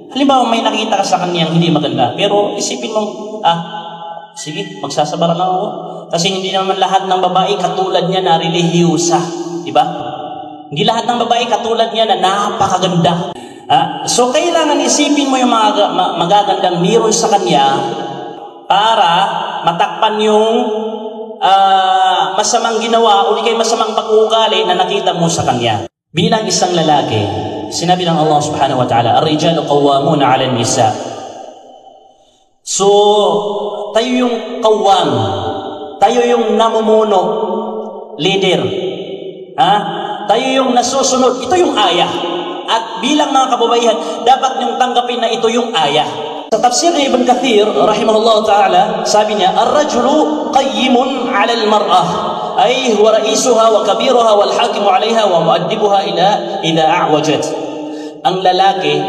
Halimbawa, may nakita ka sa kanyang hindi maganda, pero isipin mo, sige, magsasabara lang ako. Kasi hindi naman lahat ng babae katulad niya na relihiyusa. Diba? Hindi lahat ng babae katulad niya na napakaganda. So, kailangan isipin mo yung mga magagandang meron sa kanya para matakpan yung masamang ginawa o di kay masamang pag-uugali na nakita mo sa kanya. Bilang isang lalaki, sinabi ng Allah subhanahu wa ta'ala, "Ar-rijalu qawwamuna 'ala an-nisa." So, tayo yung qawwam, tayo yung namumuno, leader. Tayo yung nasusunod. Ito yung ayah. At bilang mga kababaihan, dapat niyong tanggapin na ito yung ayah. Sa tafsir ni Ibn Kathir, rahimahullah ta'ala, sabi niya, "Ar-rajulu qayyimun 'ala al-mar'ah." Ay huwa ra'isuha wa kabiruha wal hakimu 'alayha wa mu'addibuha idha a'wajat. Ang lalaki